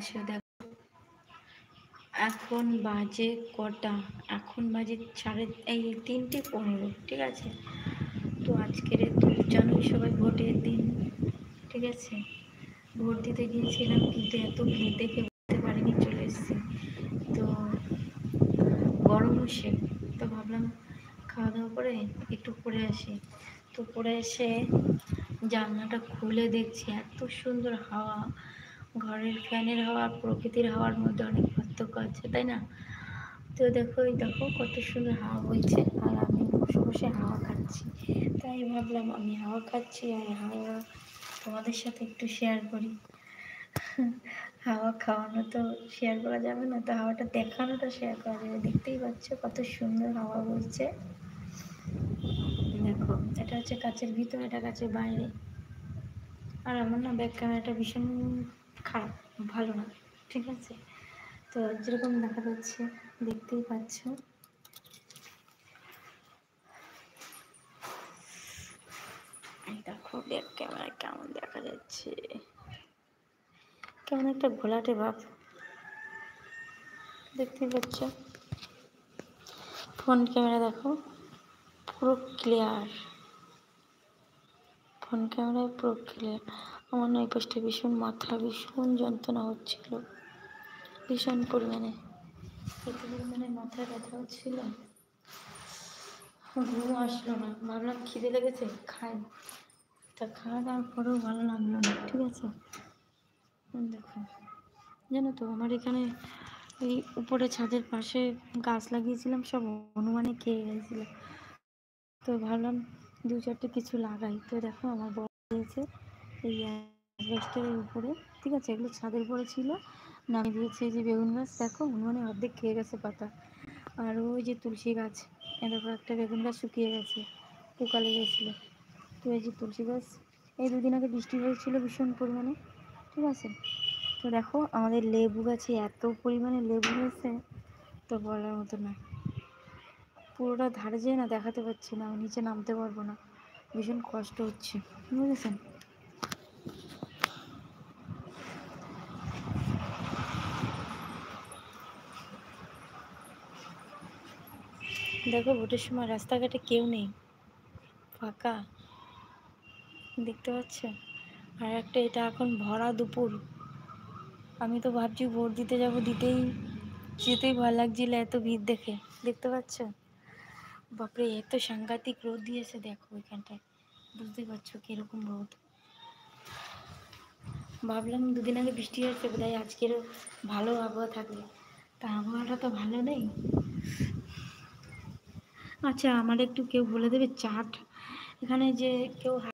আচ্ছা দেখ, এখন বাজে কটা? এখন বাজে 3:15, ঠিক আছে। তো আজকের তো জানোই সবাই ভোটের দিন, ঠিক আছে। ভোট দিতে গিয়েছিলাম, কিন্তু এত ভিড় দেখে বুঝতে পারিনি, চলে এসেছি। তো গরম বসে, তো ভাবলাম খাওয়া দাওয়া করে একটু পরে আসি। তো পরে এসে জানলাটা খুলে দেখছি এত সুন্দর হাওয়া। ঘরের ফ্যানের হাওয়া আর প্রকৃতির হাওয়ার মধ্যে অনেক পার্থক্য আছে, তাই না? তো দেখো কত সুন্দর হাওয়া বইছে, আর আমি বসে বসে হাওয়া খাচ্ছি। তাই ভাবলাম আমি হাওয়া খাচ্ছি আর হাওয়া তোমাদের সাথে একটু শেয়ার করি। হাওয়া খাওয়ানো তো শেয়ার করা যাবে না, তো হাওয়াটা দেখানোটা শেয়ার করা যাবে। দেখতেই পাচ্ছ কত সুন্দর হাওয়া বইছে। দেখো, এটা হচ্ছে কাচের ভিতর, এটা কাচের বাইরে। আর আমার না ব্যাক ক্যামেরাটা ভীষণ খারাপ, ভালো না, ঠিক আছে। তো যেরকম দেখা যাচ্ছে দেখতেই পাচ্ছ। দেখো ব্যাক ক্যামেরায় কেমন দেখা যাচ্ছে, কেমন একটা ঘোলাটে ভাব, দেখতেই পাচ্ছ। ফ্রন্ট ক্যামেরা দেখো পুরো ক্লিয়ার, ফ্রন্ট ক্যামেরায় পুরো ক্লিয়ার। আমার না এই পাশটা ভীষণ মাথা ভীষণ যন্ত্রণা হচ্ছিল, ভীষণ পরিমাণে, এত পরিমাণে মাথায় ব্যথা হচ্ছিল, ঘুম আসলো না। ভাবলাম খিদে লেগেছে, খাই। তা খাওয়া দাওয়ার পরেও ভালো লাগলো না, ঠিক আছে। দেখো, জানো তো আমার এখানে এই উপরে ছাদের পাশে গাছ লাগিয়েছিলাম, সব হনুমানে খেয়ে গেছিলো। তো ভাবলাম 2-4টে কিছু লাগাই। তো দেখো আমার বড় দিয়েছে এই অ্যাসবেস্টের উপরে, ঠিক আছে। এগুলো ছাদের উপরে ছিল, নামিয়ে দিয়েছে। এই যে বেগুন গাছ দেখো, হনুমানে অর্ধেক খেয়ে গেছে পাতা। আর ওই যে তুলসী গাছ, দেখো একটা বেগুন গাছ শুকিয়ে গেছে, পোকা লেগেছিলো। তো এই যে তুলসী গাছ, এই 2 দিন আগে বৃষ্টি হয়েছিল ভীষণ পরিমাণে, ঠিক আছে। তো দেখো আমাদের লেবু গাছে এত পরিমাণে লেবু হয়েছে, তো বলার মতো না। পুরোটা ধারে যেয়ে না দেখাতে পারছি না, নিচে নামতে পারবো না, ভীষণ কষ্ট হচ্ছে, বুঝেছেন। দেখো ভোটের সময় রাস্তাঘাটে কেউ নেই, ফাঁকা, দেখতে পাচ্ছ। আর একটা, এটা এখন ভরা দুপুর, আমি তো ভাবছি ভোট দিতে যাব, যেতেই ভয় লাগছিল এত ভিড় দেখে, দেখতে পাচ্ছ। বাপরে এত সাংঘাতিক রোদ দিয়েছে, দেখো ওইখানটায়, বুঝতে পারছো কিরকম রোদ। ভাবলাম 2 দিন আগে বৃষ্টি হয়েছে, বোধহয় আজকেরও ভালো আবহাওয়া থাকবে, তা আবহাওয়াটা তো ভালো নেই। আচ্ছা আমার একটু কেউ বলে দেবে চাট, এখানে যে কেউ